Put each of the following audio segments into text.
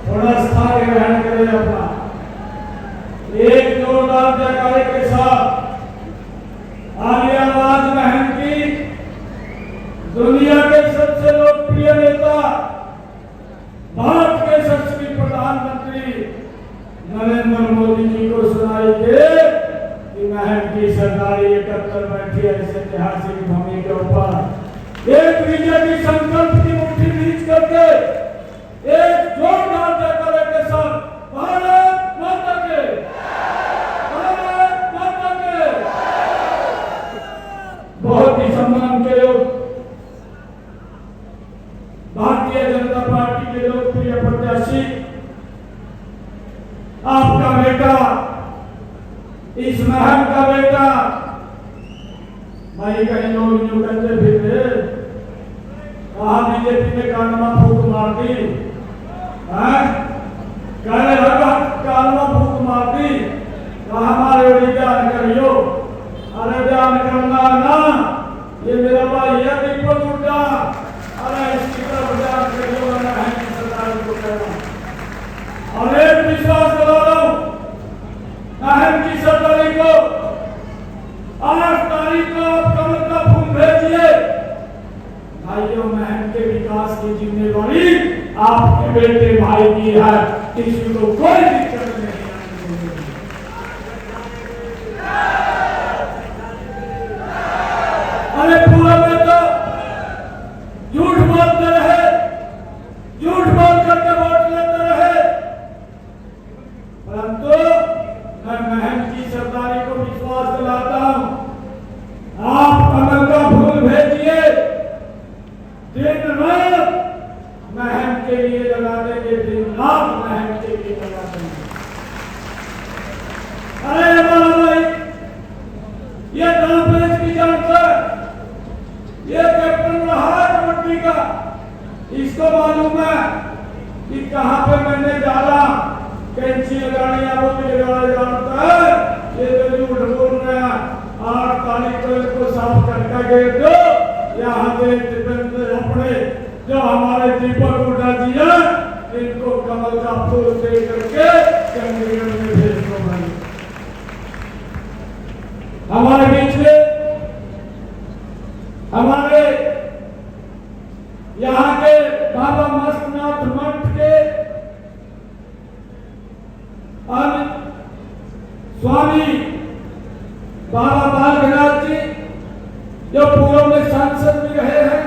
थोड़ा स्थान ग्रहण करें अपना एक जोरदार जयकारे के साथ आलियाबाद बहन की दुनिया के सबसे लोकप्रिय नेता भारत के यशस्वी प्रधानमंत्री नरेंद्र मोदी जी को सुनाई दे कि बहन की सरदारी 71 बैठी है इस ऐतिहासिक भूमि के ऊपर एक विजय की संकल्प की मुट्ठी बीच करके एक जोरदार जयकारे के साथ भारत माता के बहुत ही सम्मान के लोग भारतीय जनता पार्टी के लोकप्रिय प्रत्याशी आपका बेटा इस महल का बेटा भाई कहीं लोग यूं कहते फिर कहा बीजेपी ने कानमा फूक मार दी कह रहे कानमा फूक मार दी कहा हमारे बड़ी ध्यान करियो अरे ध्यान करना ना ये मेरा भाई है दीपक गुड्डा अरे इसकी तरफ ध्यान करियो मैं है की सरकार को कह रहा हूं और एक विश्वास दिला रहा हूं अहम की सरदारी को 8 तारीख को आप कमल का फूल भेजिए भाइयों महम के विकास की जिम्मेदारी आपके बेटे भाई की है किसी को कोई दिक्कत नहीं अरे पूरा में तो झूठ बोलते रहे झूठ बोल करके वोट लेते रहे परंतु मैं महम की सरदारी को विश्वास दिलाता हूं आप कमल का फूल भेजिए दिन रात महम के लिए लगा देंगे दिन रात महम के लिए लगा देंगे अरे भाई ये दांपेच की जानता ये कैप्टन रहा है कबड्डी का इसको मालूम है कि कहां पे मैंने डाला कैंची लगानी है वो भी लगाना जानता है ये तो झूठ बोल रहे हैं 8 तारीख को इसको साफ करके गए दो यहाँ पे अपने जो हमारे दीपक गुड्डा जी है इनको कमल का फूल दे करके चंडीगढ़ में भेज दो भाई हमारे बीच में हमारे यहाँ के बाबा मस्तनाथ मठ के स्वामी बाबा बालगनाथ जी जो पूर्व में सांसद भी रहे हैं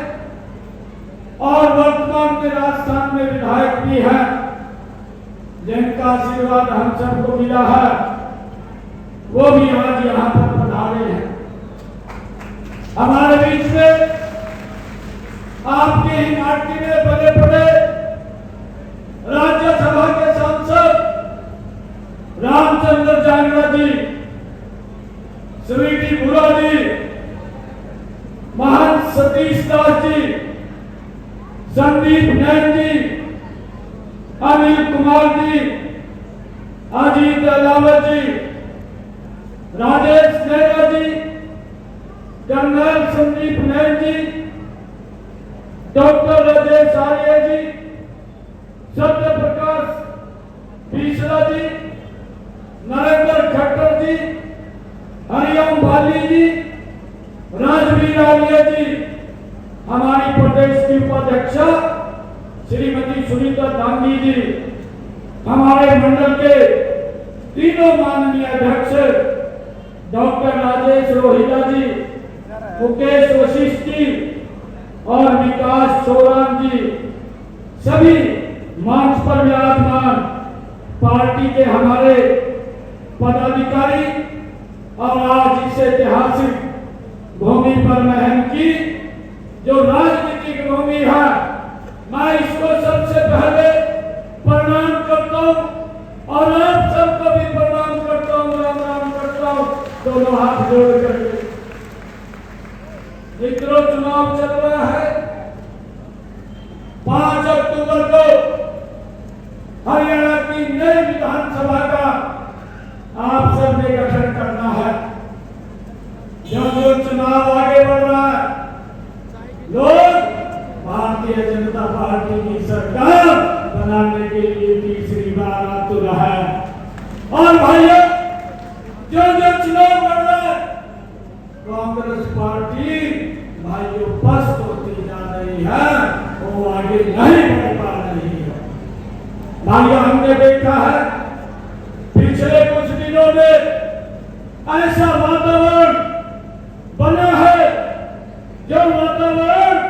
और वर्तमान में राजस्थान में विधायक भी हैं जिनका आशीर्वाद हम सबको मिला है वो भी आज यहाँ पर पधारे हैं हमारे बीच में आपकी ही पार्टी में बड़े बड़े राज्यसभा के सांसद रामचंद्र जांगड़ा जी स्वीटी बुरा जी महंत सतीश दास जी संदीप नैन जी अनिल कुमार जी अजीत अलावत जी राजेश नेहरा जी जनरल संदीप नैन जी डॉक्टर राजेश आर्य जी सत्य प्रकाश बीसरा जी नरेंद्र खट्टर जी हरिओम भाली जी राजवीर आर्य जी हमारी प्रदेश की उपाध्यक्ष श्रीमती सुनीता गांधी जी हमारे मंडल के तीनों माननीय अध्यक्ष डॉक्टर राजेश रोहिता जी मुकेश वशिष्ठ जी और विकास सोरान जी सभी मंच पर विराजमान पार्टी के हमारे पदाधिकारी और आज इस ऐतिहासिक भूमि पर महम की जो राजनीतिक भूमि है मैं इसको सबसे पहले प्रणाम करता हूं और आप सबको भी प्रणाम करता हूं राम राम करता हूं दोनों हाथ जोड़ करके मित्रों चुनाव चल रहा है 5 अक्टूबर को हरियाणा की नई विधानसभा का आप सबने गठन करना है जब जो चुनाव आगे बढ़ रहा है लोग भारतीय जनता पार्टी की सरकार बनाने के लिए तीसरी बार आतुर है। और भाइयों, जो जो चुनाव लड़ रहा है, कांग्रेस पार्टी भाइयों पस्त होती जा रही है, वो आगे नहीं बढ़ पा रही है। भाइयों, हमने देखा है पिछले कुछ दिनों में ऐसा वातावरण बना है जो वातावरण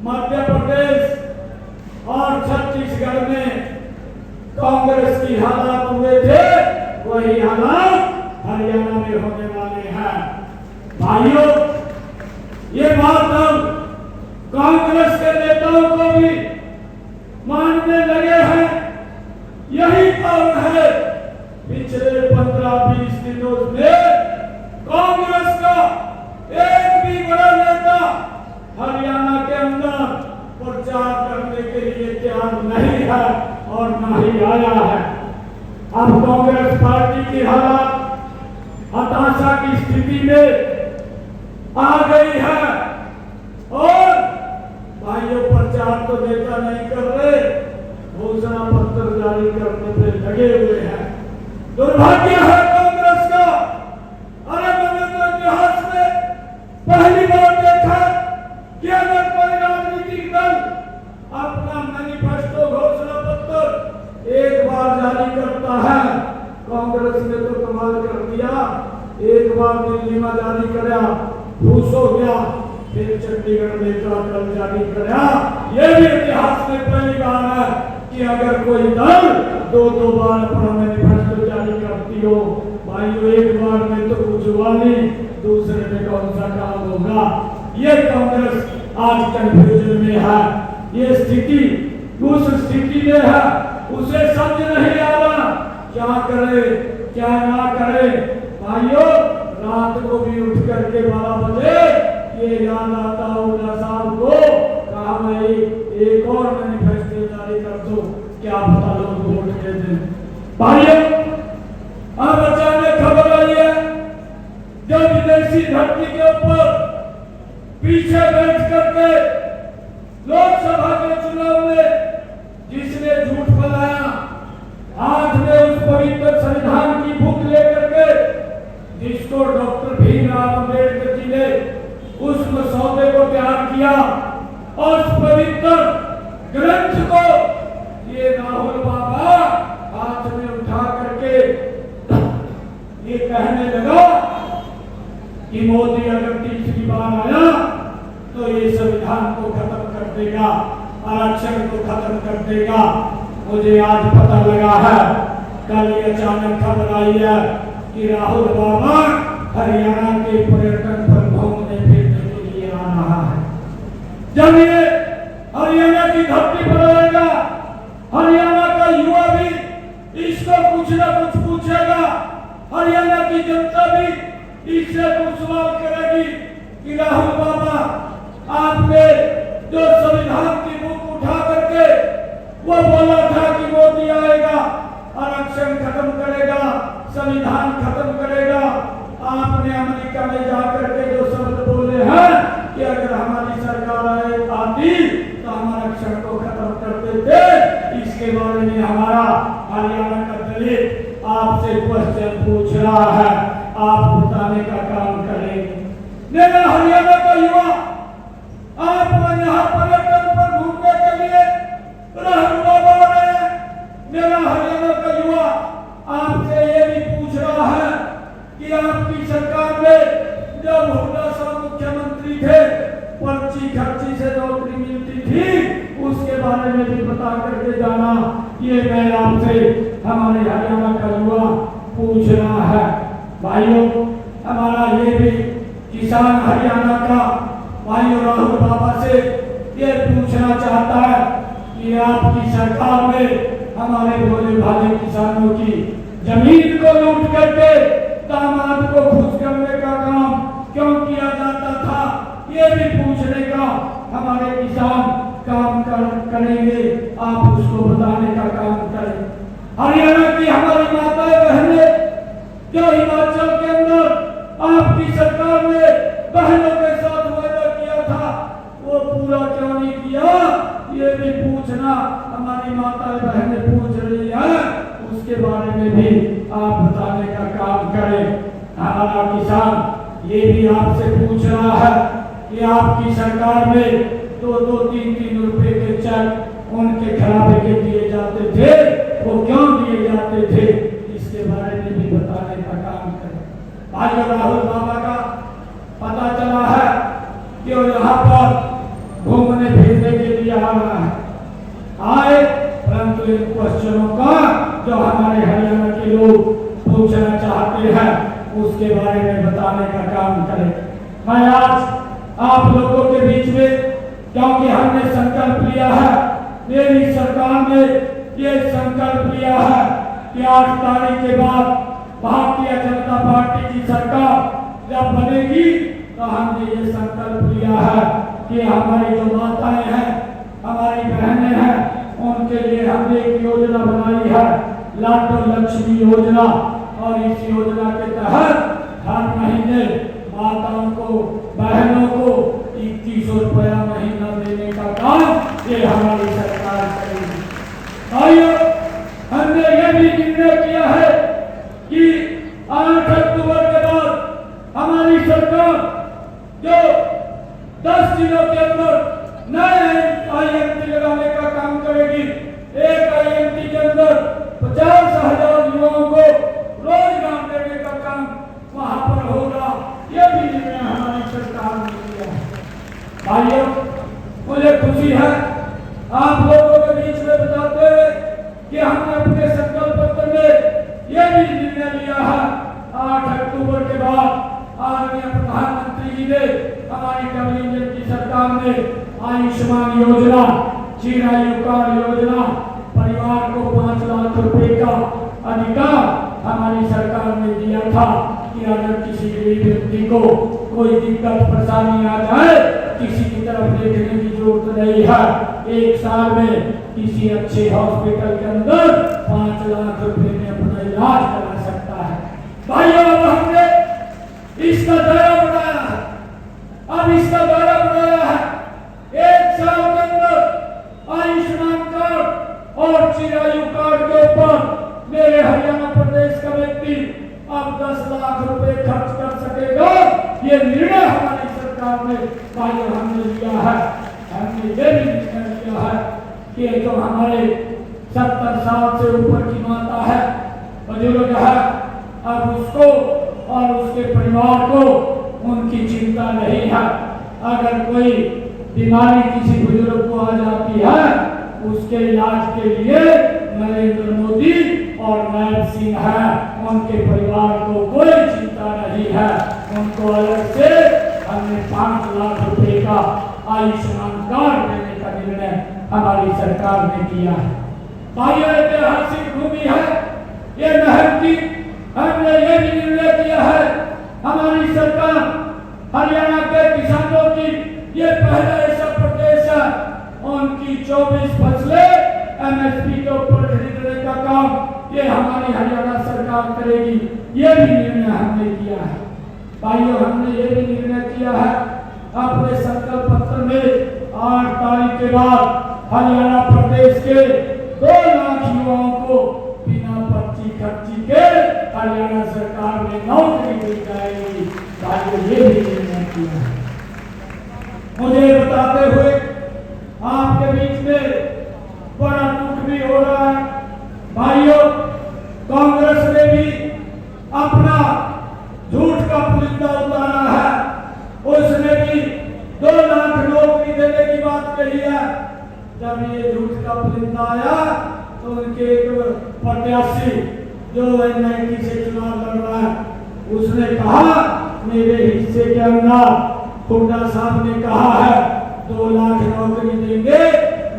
मध्य प्रदेश और छत्तीसगढ़ में कांग्रेस की हालात हुए थे, वही हालात हरियाणा में होने वाले हैं। भाइयों, ये बात हम कांग्रेस के नेताओं को भी मानने लगे हैं। यही कारण है पिछले 15-20 दिनों में कांग्रेस का एक भी बड़ा नेता हरियाणा के अंदर प्रचार करने के लिए तैयार नहीं है और न ही आया है। अब कांग्रेस पार्टी की हालत हताशा की स्थिति में आ गई है और भाइयों प्रचार तो नेता नहीं कर रहे, घोषणा पत्र जारी करने पे लगे हुए हैं। दुर्भाग्य है कांग्रेस का। अरे मैंने तो इतिहास में पहली बार देखा कि अगर कोई राजनीतिक दल अपना मैनिफेस्टो घोषणा पत्र एक बार जारी करता है, कांग्रेस ने तो कमाल कर दिया। एक बार दिल्ली में जारी कराया, घूस हो गया, फिर चंडीगढ़ में कल जारी कराया। यह भी इतिहास में पहली बार है कि अगर कोई दल दो बार अपना मैनिफेस्टो जारी करती हो। भाइयों, एक बार में तो कुछ हुआ नहीं, दूसरे में कौन सा काम होगा। ये कांग्रेस आज कंफ्यूजन में है। ये स्थिति उस स्थिति में है, उसे समझ नहीं आ रहा क्या करे क्या ना करे। भाइयों, रात को भी उठ करके 12 बजे ये याद आता होगा साहब को, कहा मैं एक और मैनिफेस्टो जारी कर दो, क्या पता लोग वोट दे दें। भाइयों, अब अचानक खबर आई है जब विदेशी धरती के ऊपर पीछे बैठ करके लोकसभा के चुनाव में जिसने झूठ फैलाया, हाथ में उस पवित्र संविधान की बुक लेकर के, जिसको डॉक्टर भीमराव अम्बेडकर जी ने उस मसौदे को तैयार किया और उस पवित्र ग्रंथ को ये राहुल बाबा हाथ में उठा करके ये कहने लगा कि मोदी अगर तीसरी बार आया तो ये संविधान को खत्म कर देगा, आरक्षण को खत्म कर देगा। मुझे आज पता लगा है, कल ये अचानक खबर आई है कि राहुल बाबा हरियाणा के पर्यटन पर घूमने फिरने के लिए आ रहा है। जब ये हरियाणा की धरती पर आएगा, हरियाणा का युवा भी इसको कुछ न कुछ पूछेगा। हरियाणा की जनता भी इससे कुछ सवाल करेगी कि राहुल बाबा, आपने जो संविधान की बुक उठा करके वो बोला था कि मोदी आएगा, आरक्षण खत्म करेगा, संविधान खत्म करेगा, आपने अमेरिका में जाकर के जो शब्द बोले हैं कि अगर हमारी सरकार आती तो हम आरक्षण को खत्म कर देते, इसके बारे में हमारा हरियाणा का दलित आपसे क्वेश्चन पूछ रहा है, आप बताने का काम करेंगे। मेरा हरियाणा का युवा, आप यहाँ पर्यटन पर घूमने के लिए राहुल बाबा आ रहे हैं। मेरा हरियाणा का युवा आपसे ये भी पूछ रहा है कि आपकी सरकार में जब हुड्डा साहब मुख्यमंत्री थे, पर्ची खर्ची से नौकरी मिलती थी, उसके बारे में भी बता करके जाना। ये मैं आपसे हमारे हरियाणा का युवा पूछ रहा है। भाइयों, हमारा ये भी किसान हरियाणा का भाइयों राहुल बाबा से ये पूछना चाहता है कि आपकी सरकार में हमारे भोले भाले किसानों की जमीन को लूट करके दामाद को खुश करने का काम क्यों किया जाता था, ये भी पूछने का हमारे किसान काम करेंगे। आप उसको बताने का काम करें। हरियाणा की हमारी माताएं बहनें जो हिमाचल के अंदर आपकी सरकार ने बहनों के साथ वादा किया था, वो पूरा क्यों नहीं किया, ये भी पूछ पूछना हमारी माताएं बहनें पूछ रही हैं, उसके बारे में भी आप बताने का काम करें। हमारा किसान ये भी आपसे पूछ रहा है कि आपकी सरकार में 2-2, 3-3 रुपए के चेक उनके खिलाफ के दिए जाते थे, वो क्यों दिए जाते थे, इसके बारे में भी बताने का काम करें। भाइयों, राहुल बाबा का पता चला है कि वो यहाँ पर घूमने फिरने के लिए आ रहा है, आए, परंतु इन क्वेश्चनों का जो हमारे हरियाणा के लोग पूछना चाहते हैं उसके बारे में बताने का काम करें। मैं आज आप लोगों के बीच में, क्योंकि हमने संकल्प लिया है, मेरी सरकार ने ये संकल्प लिया है कि 8 तारीख के बाद भारतीय जनता पार्टी की सरकार जब बनेगी तो हमने ये संकल्प लिया है कि हमारी जो माताएं हैं, हमारी बहनें हैं, उनके लिए हमने एक योजना बनाई है, लाडो लक्ष्मी योजना। और इस योजना के तहत हर महीने माताओं को, बहनों को 2100 रुपया महीना देने का काम ये हमारी सरकार करेगी। भाइयों, हमने ये भी निर्णय किया है कि 8 अक्टूबर के बाद हमारी सरकार जो 10 दिनों के अंदर नए IMT लगाने का काम करेगी। एक IMT के अंदर 50,000 युवाओं को रोजगार देने का काम वहां पर होगा। ये भी निर्णय हमारी सरकार ने लिया है। भाइयों, मुझे खुशी है आप लोगों के बीच में बताते हुए कि हमने अपने संकल्प पत्र में ये भी निर्णय लिया है, 8 अक्टूबर के बाद आदरणीय प्रधानमंत्री जी ने, हमारी कैबिनेट की सरकार ने आयुष्मान योजना, चिरायु कार्ड योजना, परिवार को 5 लाख रुपए का अधिकार हमारी सरकार ने दिया था कि अगर किसी गरीब व्यक्ति को कोई दिक्कत परेशानी आ जाए, किसी की तरफ देखने की जरूरत नहीं है, 1 साल में किसी अच्छे हॉस्पिटल के अंदर 5 लाख रुपए में अपना इलाज करा सकता है। भाइयों, अब हमने इसका दायरा बढ़ाया है, अब इसका दायरा बढ़ाया है। 1 साल के अंदर आयुष्मान कार्ड और चिरायु कार्ड के ऊपर मेरे हरियाणा प्रदेश का व्यक्ति अब 10 लाख रुपए खर्च कर सकेगा। ये निर्णय हमारी सरकार ने, भाइयों, हमने लिया है। हमने ये भी निर्णय लिया है कि जो हमारे 70 साल से ऊपर की माता है, बुजुर्ग है, अब उसको और उसके परिवार को उनकी चिंता नहीं है। अगर कोई बीमारी किसी बुजुर्ग को आ जाती है, उसके इलाज के लिए नरेंद्र मोदी और नायब सिंह है, उनके परिवार को कोई चिंता नहीं है। उनको अलग से हमने 5 लाख रुपए का आयुष्मान कार्ड देने का निर्णय हमारी सरकार ने किया है। भाइयों, ऐतिहासिक भूमि है ये नहर की, हमने ये भी निर्णय किया है, हमारी सरकार हरियाणा के किसानों की ये पहला ऐसा प्रदेश है, उनकी 24 फसलें MSP के ऊपर खरीदने का काम ये हमारी हरियाणा सरकार करेगी। ये भी निर्णय हमने किया है। भाइयों, हमने ये भी निर्णय किया है अपने संकल्प पत्र में 8 तारीख के बाद हरियाणा प्रदेश के 2 लाख युवाओं को बिना पर्ची खर्ची के हरियाणा सरकार में नौकरी दी जाएगी। भाइयों, ये भी निर्णय किया है। मुझे बताते हुए आपके बीच में बड़ा दुख भी हो रहा है। भाइयों, कांग्रेस ने भी अपना झूठ का पुलिंदा उतारा है। उसने भी 2 लाख नौकरी देने की बात कही है। जब ये झूठ का पुलिंदा आया तो उनके एक प्रत्याशी जो NIT से चुनाव लड़ रहा है, उसने कहा मेरे हिस्से के अंदर हुड्डा साहब ने कहा है 2 लाख नौकरी देंगे,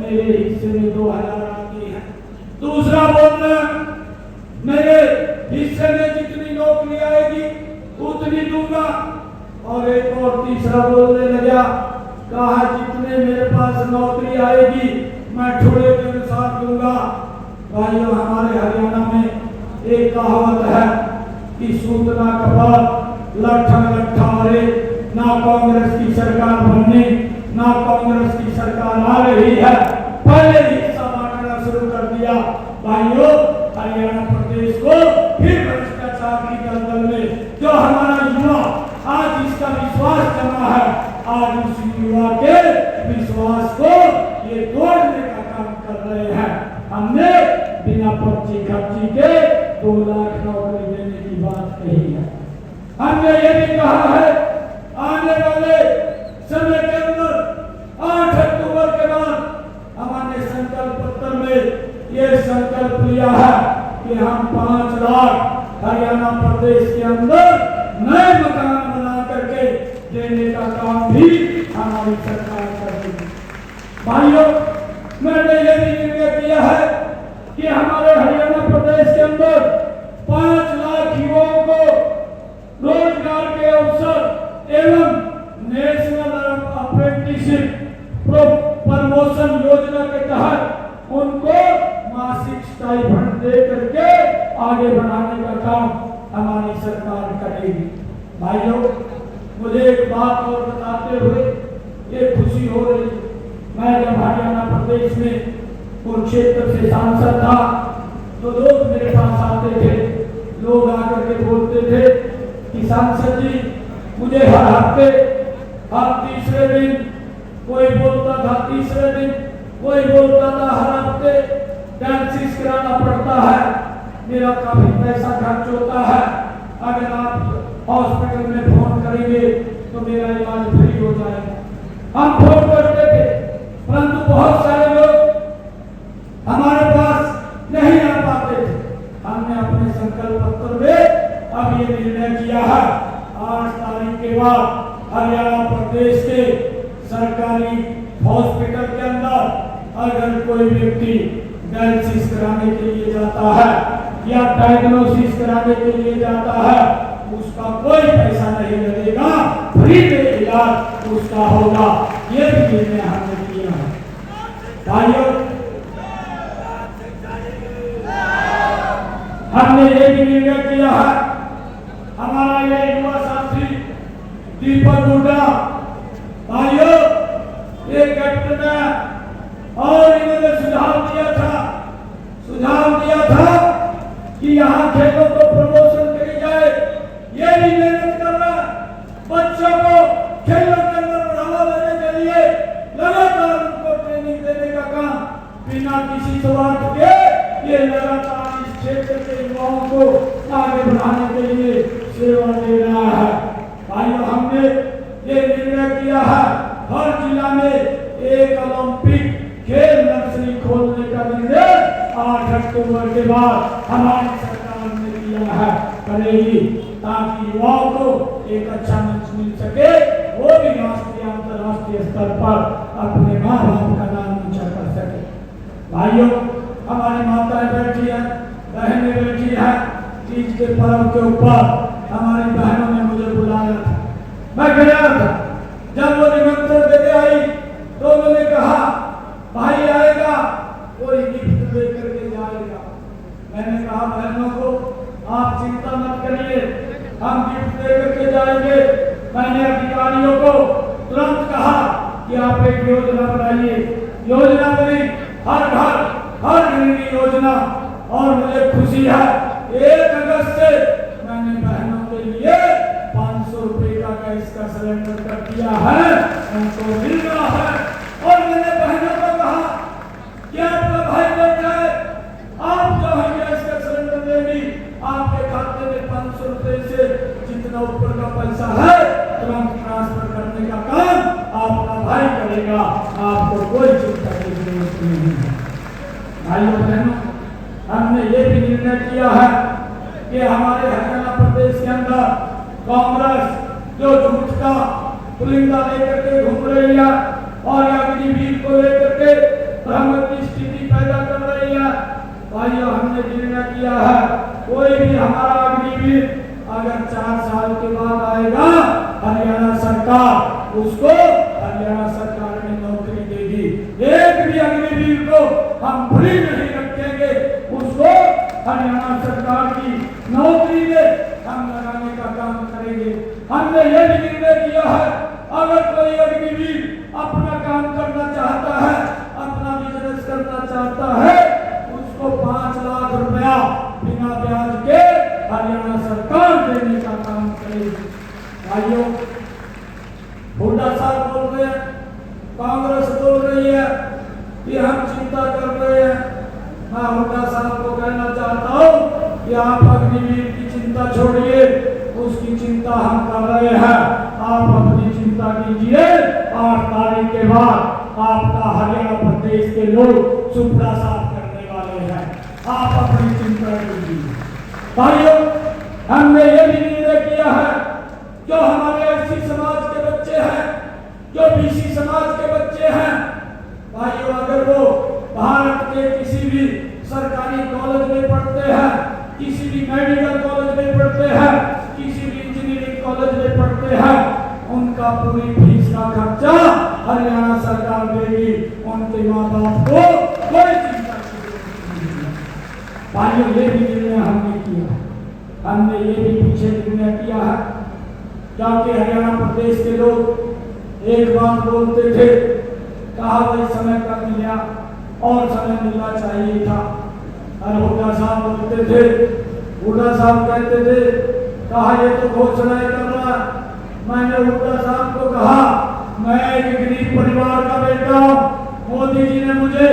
मेरे हिस्से में 2000 आती है। दूसरा बोल रहा मेरे हिस्से में जितनी नौकरी आएगी उतनी दूंगा। और एक और तीसरा बोलने लगा, कहा जितने मेरे पास नौकरी आएगी मैं ठोड़े के अनुसार दूंगा। भाइयों, हमारे हरियाणा में एक कहावत है कि सूतना कपाल लट्ठा लट्ठा रे, ना कांग्रेस की सरकार बनने, ना कांग्रेस की सरकार आ रही है, पहले ही काम कर रहे हैं। हमने बिना पर्ची खर्ची के 2 लाख नौकरी देने की बात कही है। हमने ये भी कहा है आने वाले समय के अंदर 8 अक्टूबर के बाद हमारे संकल्प पत्र में ये संकल्प लिया है कि हम 5 लाख हरियाणा प्रदेश के अंदर नए मकान बना करके देने का काम भी हमारी सरकार करेगी। भाइयों, मैंने ये भी निर्णय किया है कि हमारे हरियाणा प्रदेश के अंदर 5 लाख युवाओं को रोजगार के अवसर एवं नेशनल अप्रेंटिसशिप प्रमोशन योजना के तहत उनको मासिक स्टाइपेंड दे करके आगे बढ़ाने का काम हमारी सरकार करेगी। भाइयों, मुझे एक बात और बताते हुए ये खुशी हो रही, मैं जब हरियाणा प्रदेश में कुरुक्षेत्र से सांसद था तो लोग मेरे पास आते थे, लोग आकर के बोलते थे कि सांसद जी मुझे हर हफ्ते हर तीसरे दिन कोई बोलता था, तीसरे दिन कोई बोलता था, हर हफ्ते डायलिसिस कराना पड़ता है, मेरा काफी पैसा खर्च होता है, अगर आप हॉस्पिटल में फोन करेंगे तो मेरा इलाज फ्री हो जाएगा। हम फोन करते थे, परंतु बहुत सारे लोग हमारे पास नहीं आ पाते थे। हमने अपने संकल्प पत्र में अब ये निर्णय किया है 8 तारीख के बाद हरियाणा प्रदेश के सरकारी हॉस्पिटल के अंदर अगर कोई व्यक्ति डायलिसिस कराने के लिए जाता है या डायग्नोसिस कराने के लिए जाता है, उसका कोई पैसा नहीं लगेगा, फ्री में इलाज उसका होगा। ये भी निर्णय हमने किया है। भाइयों, हमने ये भी निर्णय किया है, हमारा ये युवा साथी दीपक हुड्डा, भाइयों ये कैप्टन है और इन्होंने सुझाव दिया था कि यहाँ खेलों को प्रमोशन करी जाए। ये भी मेहनत कर रहा है, बच्चों को खेलों के अंदर बढ़ावा देने के लिए लगातार उनको ट्रेनिंग देने का काम बिना किसी स्वार्थ के ये लगातार इस क्षेत्र के युवाओं को आगे बढ़ाने के लिए सेवा दे रहा है। भाइयों, हमने ये निर्णय किया है हर जिला में एक ओलंपिक खेल नर्सरी खोलने का निर्णय 8 अक्टूबर के बाद हमारी सरकार ने किया है, करेगी, ताकि युवाओं को एक अच्छा मंच मिल सके, वो भी राष्ट्रीय अंतर्राष्ट्रीय स्तर पर अपने माँ बाप का नाम ऊंचा कर सके। भाइयों, हमारी माताएं बैठी हैं, बहनें बैठी हैं, तीज के पर्व के ऊपर हमारी बहनों ने मुझे बुलाया था, मैं गया था। जब वो निमंत्रण देके आई तो उन्होंने कहा भाई आएगा, कोई गिफ्ट लेकर के जाएगा। मैंने कहा बहनों को आप चिंता मत करिए, हम गिफ्ट लेकर के जाएंगे। मैंने अधिकारियों को तुरंत कहा कि आप एक योजना बनाइए। योजना बनी हर घर हर गृहिणी योजना, और मुझे खुशी है 1 अगस्त से मैंने बहनों के लिए 500 रुपए का गैस का सिलेंडर कर दिया है, उनको मिल रहा है। और मैंने बहनों को कहा कि आपका भाई बन जाए, आप जो है गैस का सिलेंडर देंगी, आपके खाते में 500 रुपए से जितना ऊपर का पैसा है तुरंत ट्रांसफर करने का काम आपका भाई करेगा, आपको कोई चिंता की जरूरत नहीं है। भाइयों बहनों, हमने ये भी निर्णय किया है कि हमारे हरियाणा प्रदेश के अंदर कांग्रेस जो झूठ का पुलिंदा लेकर के घूम रही है और अग्निवीर को लेकर के भ्रम की स्थिति पैदा कर रही है, भाइयों हमने निर्णय किया है कोई भी हमारा अग्निवीर अगर 4 साल के बाद आएगा, हरियाणा सरकार उसको हरियाणा सरकार में नौकरी देगी। एक भी अग्निवीर को हम फ्री नहीं रखेंगे, उसको हरियाणा सरकार की नौकरी में हम लगाने का काम करेंगे। हमने यह भी निर्णय किया है अगर कोई अग्निवीर अपना काम करना चाहता है, अपना बिजनेस करना चाहता है, उसको 5 लाख रुपया बिना ब्याज के हरियाणा सरकार देने का काम करेगी। भाइयों, हुड्डा साहब बोल रहे हैं, कांग्रेस बोल रही है कि हम चिंता कर रहे हैं। मैं हुड्डा साहब को कहना चाहता हूँ कि आप अग्निवीर की चिंता छोड़िए, उसकी चिंता हम कर रहे हैं। आप अपनी चिंता कीजिए। 8 तारीख के बाद आपका हरियाणा प्रदेश के लोग सुपड़ा साफ करने वाले हैं। आप अपनी चिंता कीजिए। भाइयों, हमने ये भी निर्णय किया है, जो हमारे एससी समाज के बच्चे हैं, जो बीसी समाज के बच्चे हैं, भाइयों, अगर वो भारत के किसी भी सरकारी कॉलेज में पढ़ते हैं, किसी भी मेडिकल कॉलेज में पढ़ते हैं, किसी भी इंजीनियरिंग कॉलेज में पढ़ते हैं, उनका पूरी फीस का खर्चा हरियाणा सरकार देगी। उनके माँ बाप को कोई चिंता नहीं। भाइयों, ये भी निर्णय हमने किया है। हमने ये भी पीछे निर्णय किया है, क्योंकि हरियाणा प्रदेश के लोग एक बात बोलते थे, कहा भाई समय कम मिला और समय मिलना चाहिए था। और हुड्डा साहब बोलते थे, हुड्डा साहब कहते थे, कहा ये तो घोषणाएं कर रहा है। मैंने हुड्डा साहब को कहा, मैं एक गरीब परिवार का बेटा हूँ, मोदी जी ने मुझे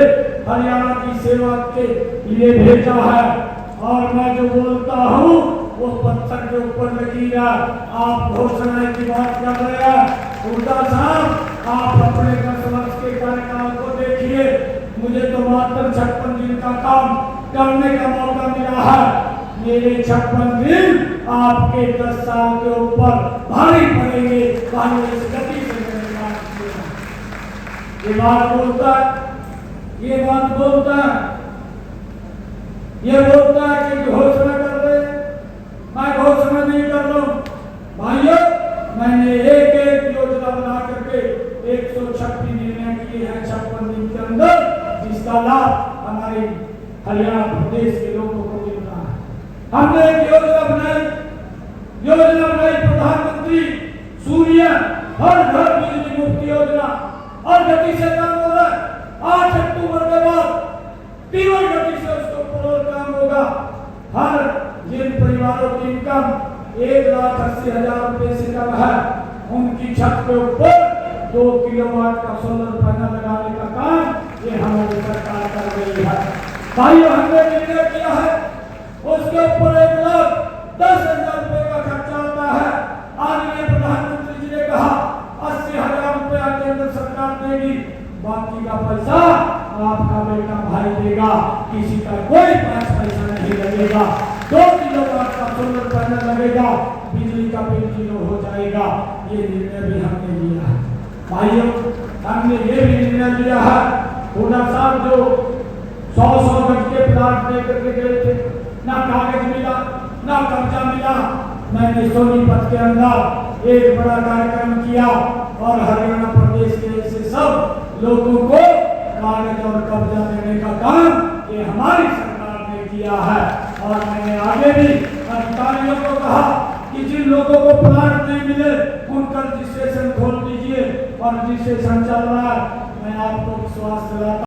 हरियाणा की सेवा के लिए भेजा है और मैं जो बोलता हूँ वो पत्थर के ऊपर लकीर है। आप घोषणाएं की बात कर रहे हैं। हुड्डा साहब, आप अपने 10 वर्ष के कार्यकाल को देखिए। मुझे तो मात्र 56 दिन का काम करने का मौका मिला है। मेरे 56 दिन आपके 10 साल के ऊपर भारी पड़ेंगे। इस गति से मैंने काम किया। ये बात बोलता है, ये बात बोलता है, ये बोलता है कि घोषणा कर रहे हैं। मैं घोषणा नहीं कर रहा हूँ भाइयों। मैंने एक योजना बना करके 136 निर्णय किए हैं 56 दिन के अंदर, जिसका लाभ हमारे हरियाणा प्रदेश के लोगों को मिल रहा है। हमने एक योजना बनाई प्रधानमंत्री सूर्य हर घर बिजली मुफ्त योजना, और गति से काम हो रहा है। 8 अक्टूबर के बाद तीव्र गति से उसके ऊपर और काम होगा। हर जिन परिवारों की इनकम 1,80,000 रुपए से कम है, उनकी छत के ऊपर 2 किलोवाट का सोलर पैनल लगाने का काम ये हमारी सरकार कर रही है। भाइयों, हमने निर्णय किया है, उसके ऊपर 1,10,000 रुपए का खर्चा आता है। आदरणीय प्रधानमंत्री जी ने कहा 80,000 रुपया केंद्र सरकार देगी, बाकी का पैसा आपका बेटा भाई देगा। किसी का कोई 5 पैसा नहीं लगेगा। 2 किलोवाट का सोलर पैनल लगेगा, बिजली का बिल 0 हो जाएगा। ये निर्णय भी हमने लिया है। भाइयों, हमने ये भी निर्णय लिया है, हुड्डा साहब जो 100 गज के प्लाट दे करके गए थे, ना कागज मिला, ना कब्जा मिला। मैंने सोनीपत के अंदर एक बड़ा कार्यक्रम किया और हरियाणा प्रदेश के ऐसे सब लोगों को कागज और कब्जा देने का काम ये हमारी सरकार ने किया है। और मैंने आगे भी अधिकारियों को कहा कि जिन लोगों को प्लाट नहीं मिले उनका रजिस्ट्रेशन खोल दीजिए, और रजिस्ट्रेशन चल रहा है। मैं आपको विश्वास दिलाता